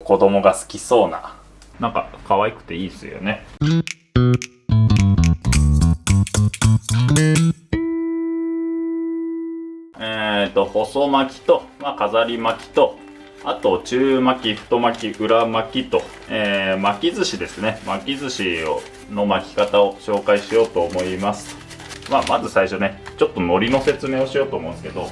子供が好きそうな、なんか可愛くていいですよね。細巻きと、飾り巻きと、あと中巻き、太巻き、裏巻きと、巻き寿司ですね。巻き寿司の巻き方を紹介しようと思います。まず最初ね、ちょっと海苔の説明をしようと思うんですけど、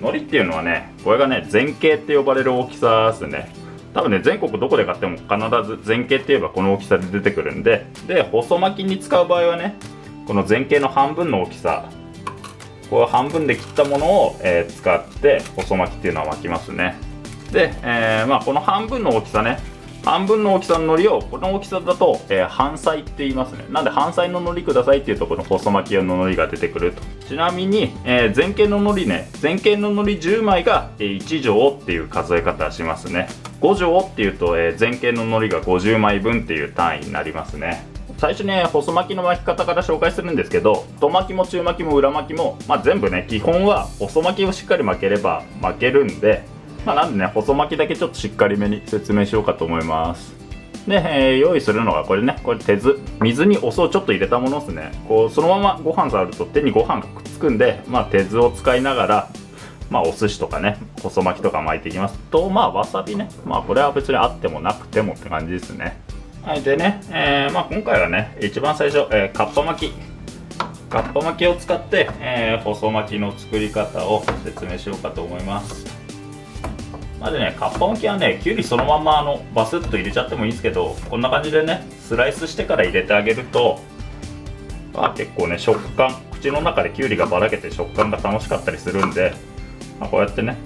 海苔っていうのはね、これがね、前傾って呼ばれる大きさですね。多分ね、全国どこで買っても必ず前傾って言えばこの大きさで出てくるんで、細巻きに使う場合はね、この前傾の半分の大きさ、これ半分で切ったものを、使って細巻きっていうのは巻きますね。で、この半分の大きさね、半分の大きさの海苔をこの大きさだと、半菜って言いますね。なんで半菜の海苔くださいっていうとこの細巻き用の海苔が出てくると。ちなみに、前傾の海苔ね、前傾の海苔10枚が、1錠っていう数え方しますね。5錠っていうと、前傾の海苔が50枚分っていう単位になりますね。最初ね、細巻きの巻き方から紹介するんですけど、太巻きも中巻きも裏巻きも、全部ね、基本は細巻きをしっかり巻ければ巻けるんで、なんでね、細巻きだけちょっとしっかりめに説明しようかと思います。で、用意するのがこれね、これ手酢、水にお酢をちょっと入れたものですね。こうそのままご飯触ると手にご飯がくっつくんで、手酢を使いながら、お寿司とかね、細巻きとか巻いていきますと、わさびね、これは別にあってもなくてもって感じですね。はい、でね、今回はね、一番最初、かっぱ巻きを使って、細巻きの作り方を説明しようかと思います。でね、かっぱ巻きはね、きゅうりそのままバスッと入れちゃってもいいんですけど、こんな感じでね、スライスしてから入れてあげると、結構ね、食感、口の中できゅうりがばらけて食感が楽しかったりするんで、こうやってね、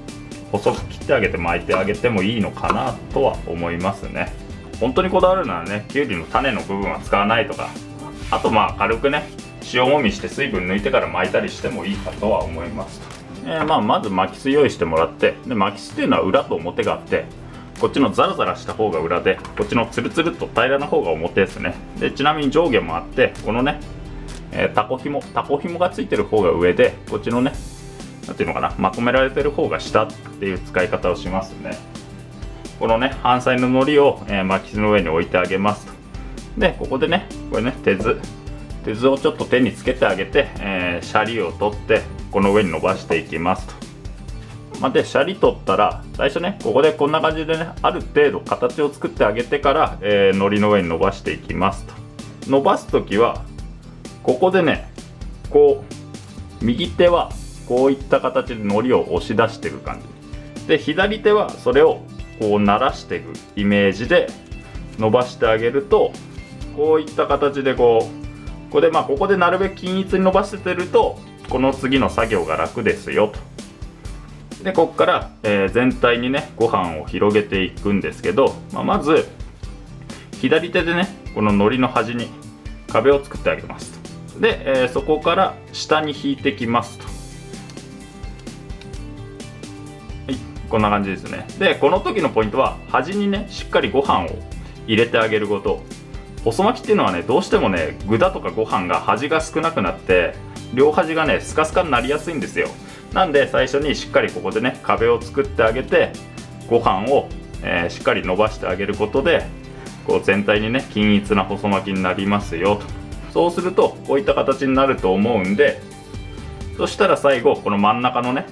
細く切ってあげて巻いてあげてもいいのかなとは思いますね。本当にこだわるならね、きゅうりの種の部分は使わないとか、あと軽くね、塩もみして水分抜いてから巻いたりしてもいいかとは思いますと。まず巻きす用意してもらって、で巻きすっていうのは裏と表があって、こっちのザラザラした方が裏で、こっちのツルツルっと平らな方が表ですね。でちなみに上下もあって、このね、タコ紐がついてる方が上で、こっちのね、なんていうのかな、まとめられてる方が下っていう使い方をしますね。このね、半菜の海苔を、巻きすの上に置いてあげますと。でここでね、これね、手酢をちょっと手につけてあげて、シャリを取ってこの上に伸ばしていきますと。でシャリ取ったら最初ね、ここでこんな感じでね、ある程度形を作ってあげてから、海苔の上に伸ばしていきますと。伸ばす時はここでね、こう右手はこういった形で海苔を押し出していく感じで、左手はそれをこう慣らしていくイメージで伸ばしてあげると、こういった形でここでここでなるべく均一に伸ばしてると、この次の作業が楽ですよと。でここから、全体にね、ご飯を広げていくんですけど、まず左手でね、この海苔の端に壁を作ってあげますと。で、そこから下に引いてきますと。はい、こんな感じですね。でこの時のポイントは、端にね、しっかりご飯を入れてあげること。細巻きっていうのはね、どうしてもね、具だとかご飯が端が少なくなって、両端がね、スカスカになりやすいんですよ。なんで最初にしっかりここでね、壁を作ってあげて、ご飯を、しっかり伸ばしてあげることで、こう全体にね、均一な細巻きになりますよと。そうするとこういった形になると思うんで、そしたら最後この真ん中のね、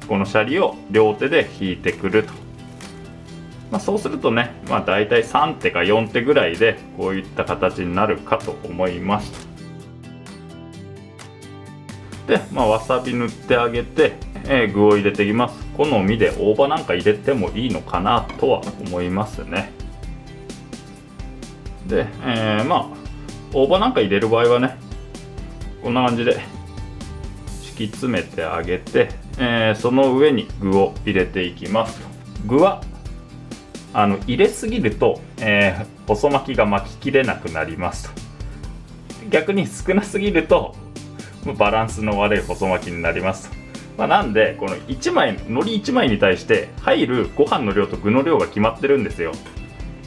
このシャリを両手で引いてくると。そうするとね、だいたい3手か4手ぐらいでこういった形になるかと思います。で、わさび塗ってあげて、具を入れていきます。好みで大葉なんか入れてもいいのかなとは思いますね。で、大葉なんか入れる場合はね、こんな感じで敷き詰めてあげて、その上に具を入れていきます。具は入れすぎると、細巻きが巻ききれなくなりますと。逆に少なすぎるとバランスの悪い細巻きになりますと。なんでこの海苔1枚に対して入るご飯の量と具の量が決まってるんですよ。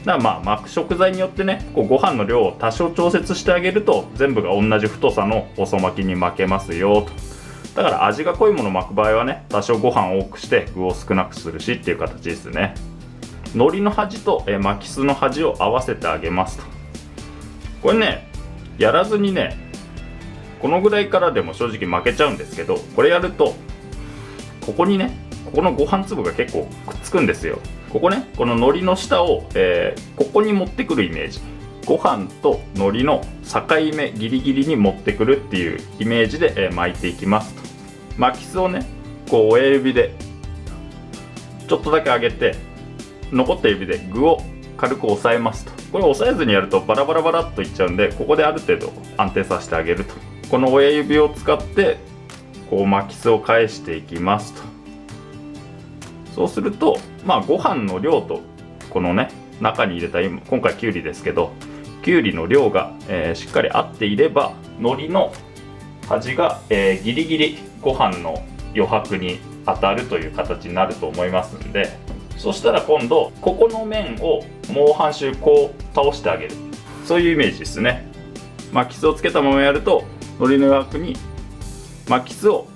だから巻く食材によってね、ご飯の量を多少調節してあげると、全部が同じ太さの細巻きに巻けますよと。だから味が濃いものを巻く場合はね、多少ご飯を多くして具を少なくするしっていう形ですね。海苔の端と、巻きすの端を合わせてあげますと。これね、やらずにね、このぐらいからでも正直負けちゃうんですけど、これやるとここにね、ここのご飯粒が結構くっつくんですよ。ここね、この海苔の下を、ここに持ってくるイメージ、ご飯と海苔の境目ギリギリに持ってくるっていうイメージで、巻いていきますと。巻きすをね、こう親指でちょっとだけ上げて、残った指で具を軽く押さえますと。これ押さえずにやるとバラバラバラっといっちゃうんで、ここである程度安定させてあげると。この親指を使ってこう巻きすを返していきますと。そうするとご飯の量とこのね、中に入れた今回きゅうりですけど、きゅうりの量が、しっかり合っていれば、海苔の端が、ギリギリご飯の余白に当たるという形になると思いますんで、そしたら今度ここの面をもう半周こう倒してあげる、そういうイメージですね。巻きすをつけたままやると、海苔の余白に巻きすを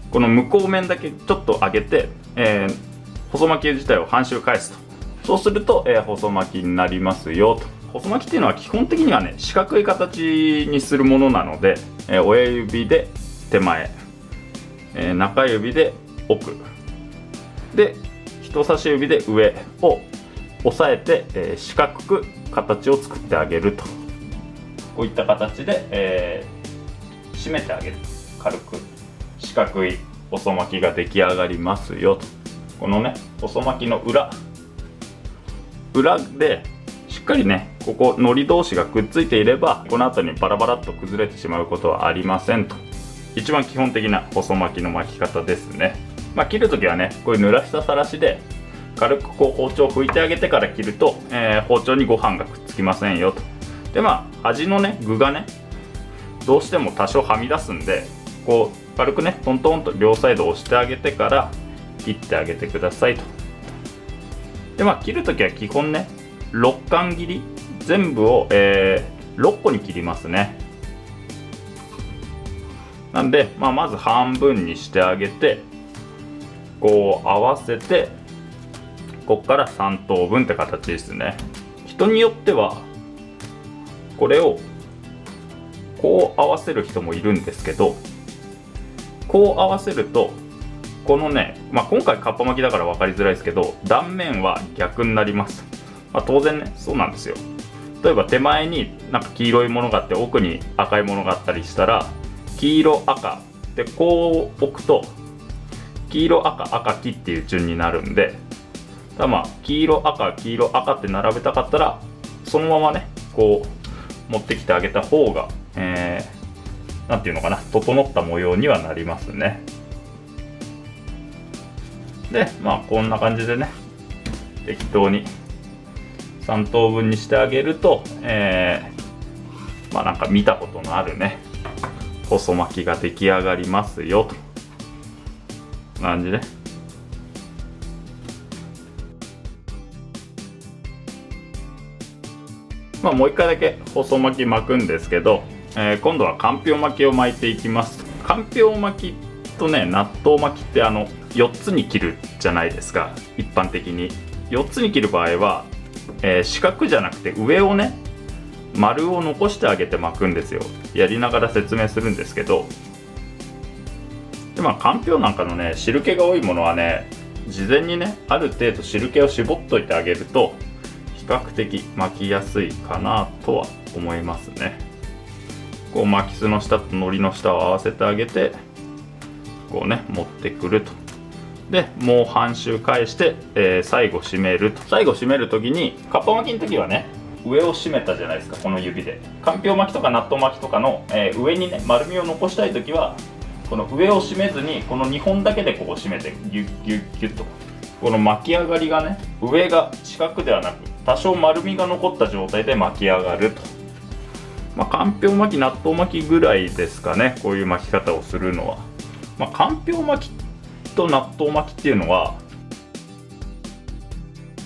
この向こう面だけちょっと上げて、細巻き自体を半周返すと。そうすると、細巻きになりますよと。細巻きっていうのは基本的にはね、四角い形にするものなので、親指で手前、中指で奥で人差し指で上を押さえて、四角く形を作ってあげると。こういった形で、締めてあげる。軽く四角い細巻きが出来上がりますよと。このね、細巻きの裏でしっかりね、ここ海苔同士がくっついていれば、この後にバラバラっと崩れてしまうことはありませんと。一番基本的な細巻きの巻き方ですね。切るときはね、こういう濡らしたさらしで軽くこう包丁を拭いてあげてから切ると、包丁にご飯がくっつきませんよと。で端のね、具がね、どうしても多少はみ出すんで、こう軽くね、トントンと両サイド押してあげてから切ってあげてくださいと。で切るときは基本ね、6貫切り全部を、6個に切りますね。なんで、まず半分にしてあげて、こう合わせて、こっから3等分って形ですね。人によってはこれをこう合わせる人もいるんですけど、こう合わせるとこのね、今回かっぱ巻きだから分かりづらいですけど、断面は逆になります。当然ね、そうなんですよ。例えば手前になんか黄色いものがあって、奥に赤いものがあったりしたら、黄色赤でこう置くと黄色赤赤黄っていう順になるんで、黄色赤黄色赤って並べたかったら、そのままね、こう持ってきてあげた方が、なんていうのかな、整った模様にはなりますね。でこんな感じでね、適当に3等分にしてあげると、なんか見たことのあるね、細巻きが出来上がりますよと。こんな感じで、もう一回だけ細巻き巻くんですけど、今度はかんぴょう巻きを巻いていきます。かんぴょう巻きとね、納豆巻きって4つに切るじゃないですか、一般的に。4つに切る場合は、四角じゃなくて上をね、丸を残してあげて巻くんですよ。やりながら説明するんですけど、でかんぴょうなんかのね、汁気が多いものはね、事前にね、ある程度汁気を絞っといてあげると比較的巻きやすいかなとは思いますね。こう巻きすの下と海苔の下を合わせてあげて、こうね、持ってくると。でもう半周返して、最後締めると。最後締める時に、かっぱ巻きの時はね、上を締めたじゃないですか、この指で。かんぴょう巻きとか納豆巻きとかの、上にね、丸みを残したい時は、この上を締めずに、この2本だけでここ締めてギュッギュッギュッと、この巻き上がりがね、上が四角ではなく多少丸みが残った状態で巻き上がると。かんぴょう巻き、納豆巻きぐらいですかね、こういう巻き方をするのは。かんぴょう巻きと納豆巻きっていうのは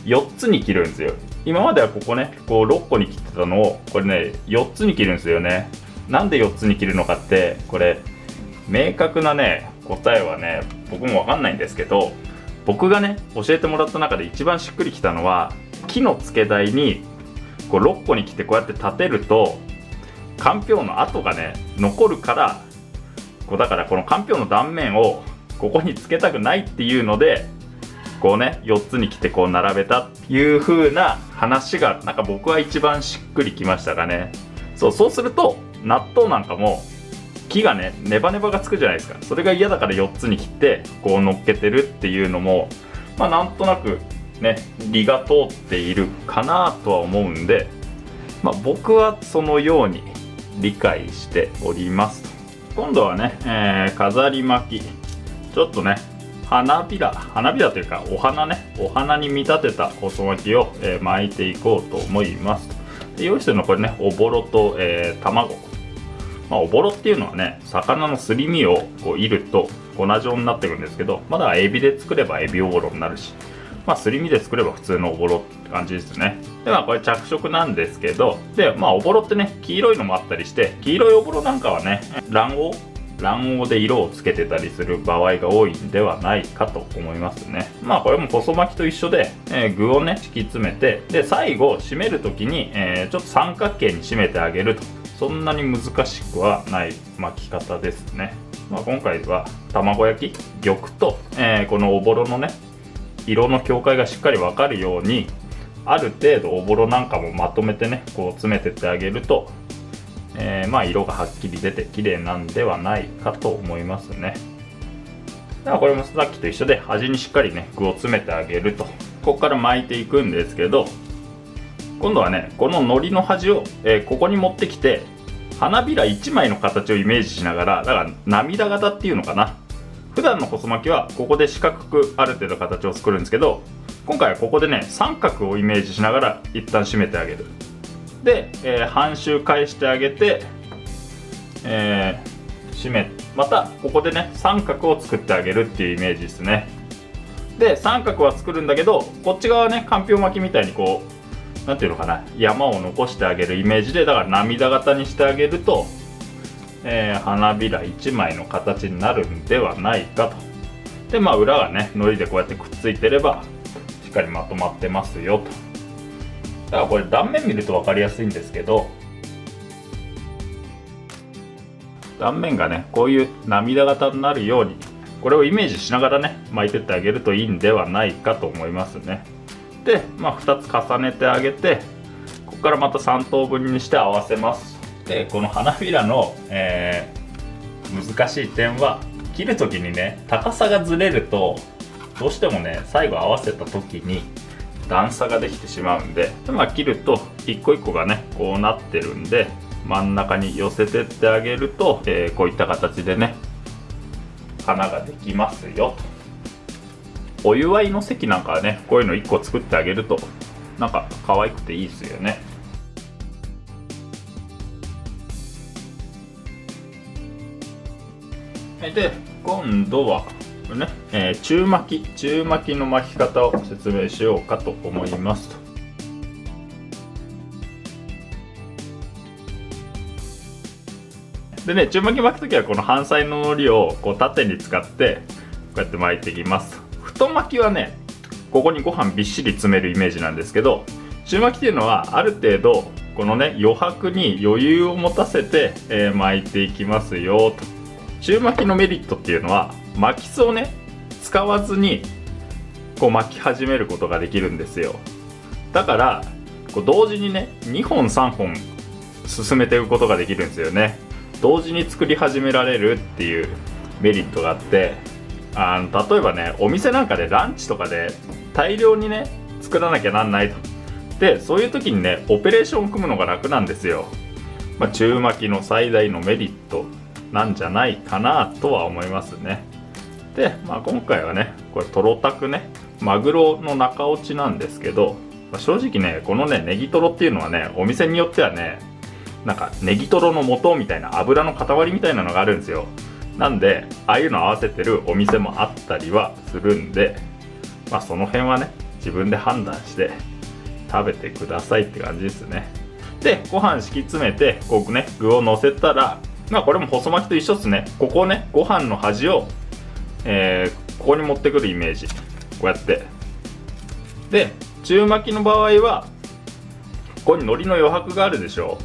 4つに切るんですよ。今まではここね、こう6個に切ってたのを、これね、4つに切るんですよね。なんで4つに切るのかって、これ明確なね、答えはね、僕も分かんないんですけど、僕がね教えてもらった中で一番しっくりきたのは、木の付け台にこう6個に来てこうやって立てるとかんぴょうの跡がね残るから、こうだからこのかんぴょうの断面をここにつけたくないっていうので、こうね4つに来てこう並べたっていう風な話がなんか僕は一番しっくりきましたかね。そうすると納豆なんかも木がねネバネバがつくじゃないですか。それが嫌だから4つに切ってこう乗っけてるっていうのも、なんとなくね理が通っているかなとは思うんで、僕はそのように理解しております。今度はね、飾り巻き、ちょっとね花びらというかお花に見立てた細巻きを、巻いていこうと思います。で用意してるのはこれね、おぼろと、卵。おぼろっていうのはね、魚のすり身をこういると粉状になってくるんですけど、まだエビで作ればエビおぼろになるし、すり身で作れば普通のおぼろって感じですね。でこれ着色なんですけど、でおぼろってね黄色いのもあったりして、黄色いおぼろなんかはね卵黄で色をつけてたりする場合が多いんではないかと思いますね。これも細巻きと一緒で、具をね敷き詰めて、で最後締める時に、ちょっと三角形に締めてあげると、そんなに難しくはない巻き方ですね。今回は卵焼き玉と、このおぼろのね色の境界がしっかり分かるように、ある程度おぼろなんかもまとめてねこう詰めてってあげると、色がはっきり出て綺麗なんではないかと思いますね。これもさっきと一緒で端にしっかりね具を詰めてあげると、ここから巻いていくんですけど、今度はねこの海苔の端を、ここに持ってきて、花びら1枚の形をイメージしながら、だから涙型っていうのかな。普段の細巻きはここで四角くある程度形を作るんですけど、今回はここでね三角をイメージしながら一旦締めてあげる。で、半周返してあげて、締め、またここでね三角を作ってあげるっていうイメージですね。で三角は作るんだけど、こっち側はねかんぴょう巻きみたいにこうなんていうのかな、山を残してあげるイメージで、だから涙型にしてあげると、花びら1枚の形になるんではないかと。で裏がね海苔でこうやってくっついてればしっかりまとまってますよと。だからこれ断面見ると分かりやすいんですけど、断面がねこういう涙型になるように、これをイメージしながらね巻いてってあげるといいんではないかと思いますね。で2つ重ねてあげて、ここからまた3等分にして合わせます。でこの花びらの、難しい点は、切る時にね高さがずれるとどうしてもね最後合わせた時に段差ができてしまうんで、切ると一個一個がねこうなってるんで、真ん中に寄せてってあげると、こういった形でね花ができますよと。お祝いの席なんかはねこういうの1個作ってあげるとなんか可愛くていいですよね。で今度はね、中巻きの巻き方を説明しようかと思いますと。でね、中巻き巻くときはこの半サイの海苔をこう縦に使ってこうやって巻いていきます。太巻きはねここにご飯びっしり詰めるイメージなんですけど、中巻きっていうのはある程度このね余白に余裕を持たせて、巻いていきますよと。中巻きのメリットっていうのは、巻きすをね使わずにこう巻き始めることができるんですよ。だからこう同時にね2本3本進めていくことができるんですよね。同時に作り始められるっていうメリットがあって、例えばねお店なんかでランチとかで大量にね作らなきゃなんないと。でそういう時にねオペレーションを組むのが楽なんですよ。中巻きの最大のメリットなんじゃないかなとは思いますね。で、今回はねこれトロタクねマグロの中落ちなんですけど、正直ねこのねネギトロっていうのはねお店によってはねなんかネギトロの素みたいな油の塊みたいなのがあるんですよ。なんでああいうの合わせてるお店もあったりはするんで、その辺はね自分で判断して食べてくださいって感じですね。でご飯敷き詰めてこうね具をのせたら、これも細巻きと一緒ですね。ここねご飯の端を、ここに持ってくるイメージこうやって。で中巻きの場合はここに海苔の余白があるでしょ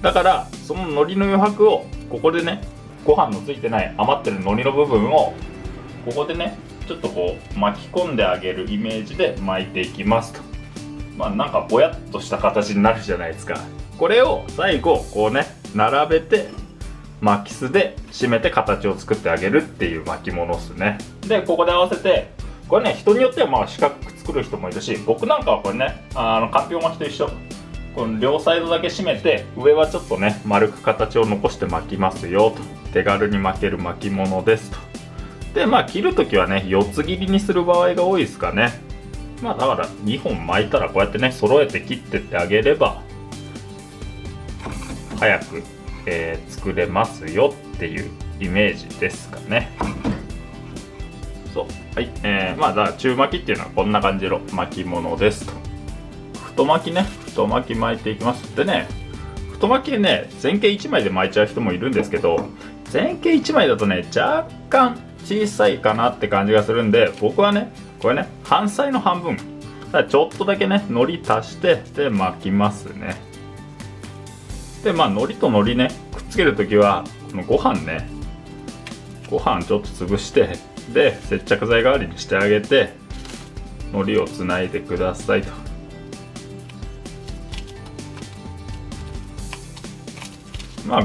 う。だからその海苔の余白をここでね、ご飯のついてない余ってる海苔の部分をここでねちょっとこう巻き込んであげるイメージで巻いていきますと。なんかぼやっとした形になるじゃないですか。これを最後こうね並べて巻きすで締めて形を作ってあげるっていう巻物っすね。でここで合わせて、これね人によっては四角く作る人もいるし、僕なんかはこれねかんぴょう巻きと一緒、この両サイドだけ締めて上はちょっとね丸く形を残して巻きますよと。手軽に巻ける巻物ですと。で切るときはね四つ切りにする場合が多いですかね。だから2本巻いたらこうやってね揃えて切ってってあげれば早く、作れますよっていうイメージですかね。そうはい、だから中巻きっていうのはこんな感じの巻物ですと。太巻きね、太巻き巻いていきます。でね、太巻きね前傾1枚で巻いちゃう人もいるんですけど、前傾1枚だとね若干小さいかなって感じがするんで、僕はねこれね半菜の半分、ちょっとだけね海苔足してで巻きますね。で海苔と海苔ねくっつけるときはこのご飯ちょっと潰してで接着剤代わりにしてあげて海苔をつないでくださいと。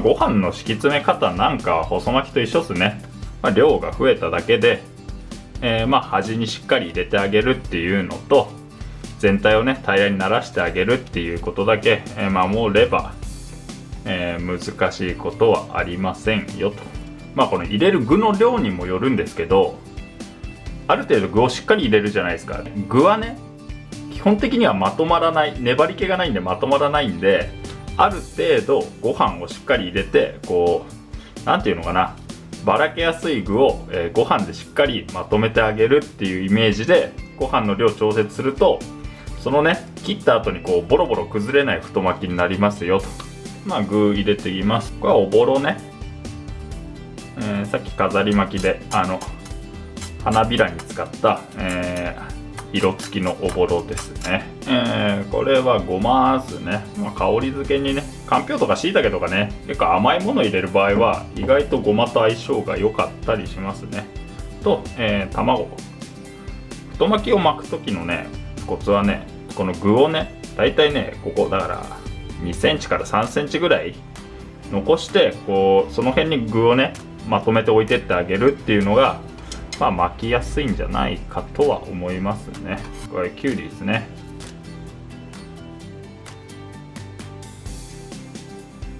ご飯の敷き詰め方なんかは細巻きと一緒っすね。量が増えただけで、端にしっかり入れてあげるっていうのと、全体をね平らにならしてあげるっていうことだけ、守れば、難しいことはありませんよと。この入れる具の量にもよるんですけど、ある程度具をしっかり入れるじゃないですか。具はね基本的にはまとまらない、粘り気がないんでまとまらないんで、ある程度ご飯をしっかり入れてこうなんていうのかな、ばらけやすい具を、ご飯でしっかりまとめてあげるっていうイメージでご飯の量調節すると、そのね切った後にこうボロボロ崩れない太巻きになりますよと。具入れていきます。これはおぼろね、さっき飾り巻きで花びらに使った、色付きのおぼろですね。これはごま酢ね、香り付けにねかんぴょうとかしいたけとかね結構甘いもの入れる場合は意外とごまと相性が良かったりしますね。と、卵。太巻きを巻く時のねコツはね、この具をねだいたいねここだから2センチから3センチぐらい残してこうその辺に具をねまとめて置いてってあげるっていうのが巻きやすいんじゃないかとは思いますね。これきゅうりですね。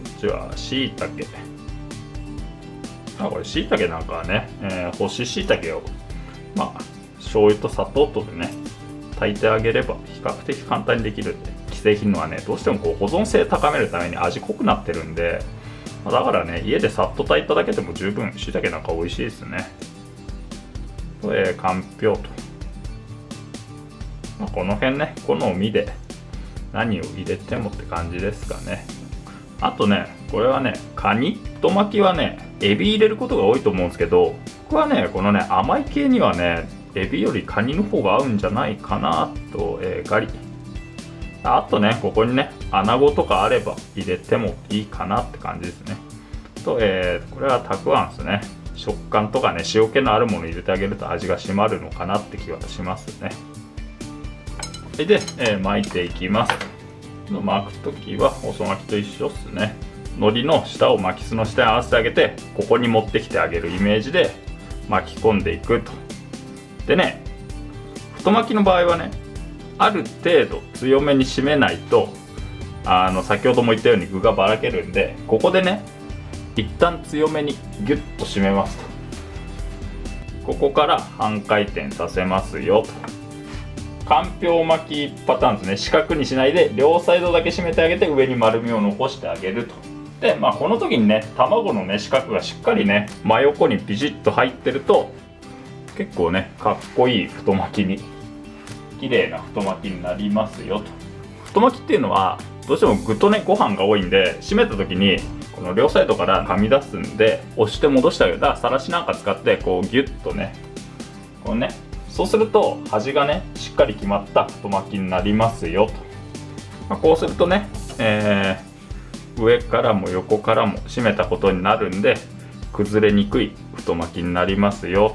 こっちはしいたけ。これしいたけなんかはね、干ししいたけを醤油と砂糖とでね炊いてあげれば比較的簡単にできるんで、既製品のはねどうしてもこう保存性高めるために味濃くなってるんで、だからね家でさっと炊いただけでも十分しいたけなんか美味しいですね。かんぴょうと、この辺ね好みで何を入れてもって感じですかね。あとねこれはねカニ、太巻きはねエビ入れることが多いと思うんですけど、僕はねこのね甘い系にはねエビよりカニの方が合うんじゃないかなと、ガリ。あとねここにね穴子とかあれば入れてもいいかなって感じですね。と、これはたくあんですね。食感とかね塩気のあるもの入れてあげると味が締まるのかなって気はしますね。で、巻いていきます。巻くときは細巻きと一緒っすね。海苔の下を巻きすの下に合わせてあげてここに持ってきてあげるイメージで巻き込んでいくと。でね太巻きの場合はねある程度強めに締めないと先ほども言ったように具がばらけるんで、ここでね一旦強めにギュッと締めますと。ここから半回転させますよと。かんぴょう巻きパターンですね。四角にしないで両サイドだけ締めてあげて上に丸みを残してあげると。でこの時にね卵のね四角がしっかりね真横にビシッと入ってると結構ねかっこいい太巻きに、綺麗な太巻きになりますよと。太巻きっていうのはどうしても具とねご飯が多いんで締めた時にこの両サイドからはみ出すんで押して戻してあげる。だからさらしなんか使ってこうギュッとねこうね沿そうすると端がねしっかり決まった太巻きになりますよと。こうするとね、上からも横からも締めたことになるんで崩れにくい太巻きになりますよ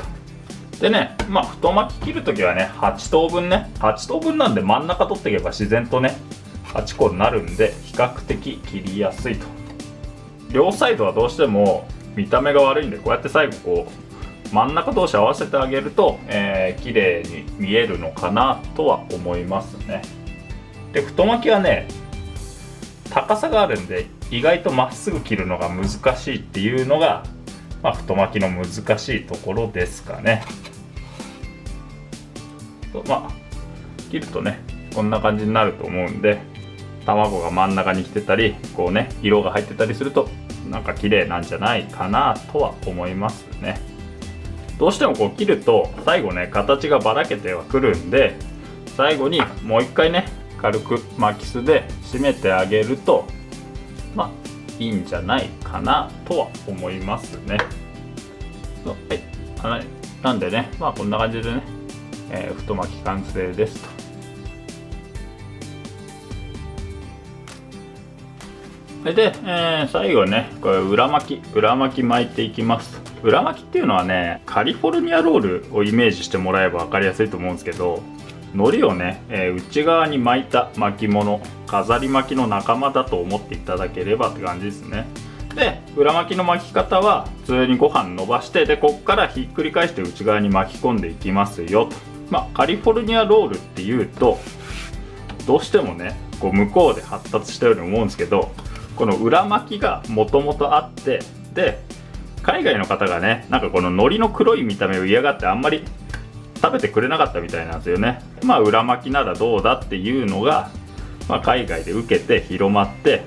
と。でね、太巻き切るときはね8等分ね、8等分なんで真ん中取っていけば自然とね8個になるんで比較的切りやすいと。両サイドはどうしても見た目が悪いんでこうやって最後こう真ん中同士合わせてあげると、綺麗に見えるのかなとは思いますね。で太巻きはね高さがあるんで意外とまっすぐ切るのが難しいっていうのが、太巻きの難しいところですかね。切るとねこんな感じになると思うんで、卵が真ん中に来てたりこうね色が入ってたりするとなんか綺麗なんじゃないかなとは思いますね。どうしてもこう切ると最後ね形がばらけてはくるんで、最後にもう一回ね軽く巻きすで締めてあげるといいんじゃないかなとは思いますね。なんでねこんな感じでね、太巻き完成ですと。で、最後ねこれ裏巻き巻いていきます。裏巻きっていうのはねカリフォルニアロールをイメージしてもらえば分かりやすいと思うんですけど、海苔をね、内側に巻いた巻物、飾り巻きの仲間だと思っていただければって感じですね。で裏巻きの巻き方は普通にご飯伸ばして、でこっからひっくり返して内側に巻き込んでいきますよと。カリフォルニアロールっていうとどうしてもねこう向こうで発達したように思うんですけど、この裏巻きがもともとあって、で海外の方がねなんかこの海苔の黒い見た目を嫌がってあんまり食べてくれなかったみたいなんですよね。裏巻きならどうだっていうのが、海外で受けて広まって、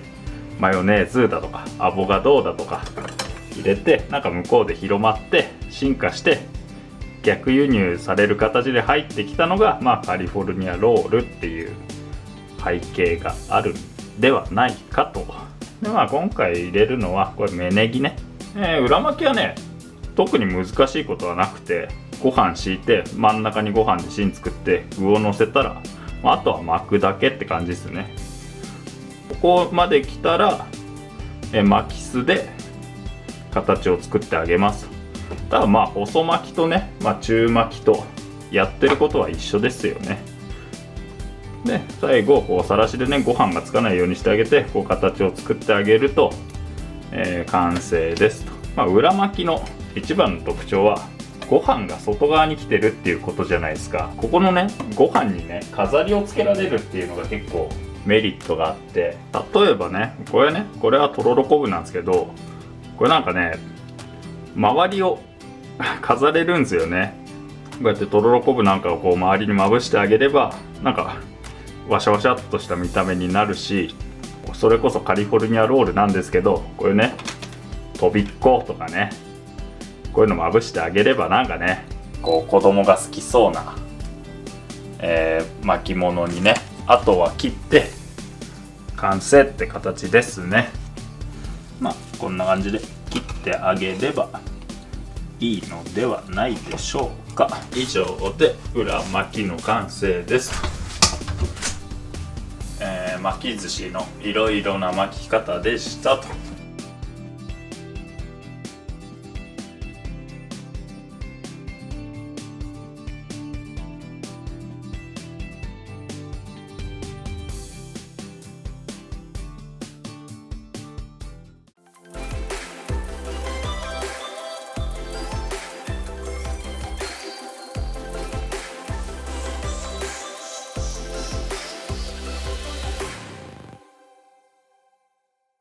マヨネーズだとかアボカドだとか入れてなんか向こうで広まって進化して逆輸入される形で入ってきたのが、カリフォルニアロールっていう背景があるんではないかと。で今回入れるのはこれ芽ネギね。裏巻きはね特に難しいことはなくて、ご飯敷いて真ん中にご飯で芯作って具をのせたら、あとは巻くだけって感じですね。ここまで来たら巻きすで形を作ってあげます。ただ細巻きとね、中巻きとやってることは一緒ですよね。で最後こうさらしでねご飯がつかないようにしてあげてこう形を作ってあげると、完成ですと。裏巻きの一番の特徴はご飯が外側に来てるっていうことじゃないですか。ここのねご飯にね飾りをつけられるっていうのが結構メリットがあって、例えばねこれはとろろ昆布なんですけど、これなんかね周りを飾れるんですよね。こうやってとろろ昆布なんかをこう周りにまぶしてあげればなんかワシャワシャっとした見た目になるし、それこそカリフォルニアロールなんですけど、これねとびっことかねこういうのまぶしてあげればなんかねこう子供が好きそうな、巻物にね、あとは切って完成って形ですね。こんな感じで切ってあげればいいのではないでしょうか。以上で裏巻きの完成です。巻き寿司のいろいろな巻き方でしたと。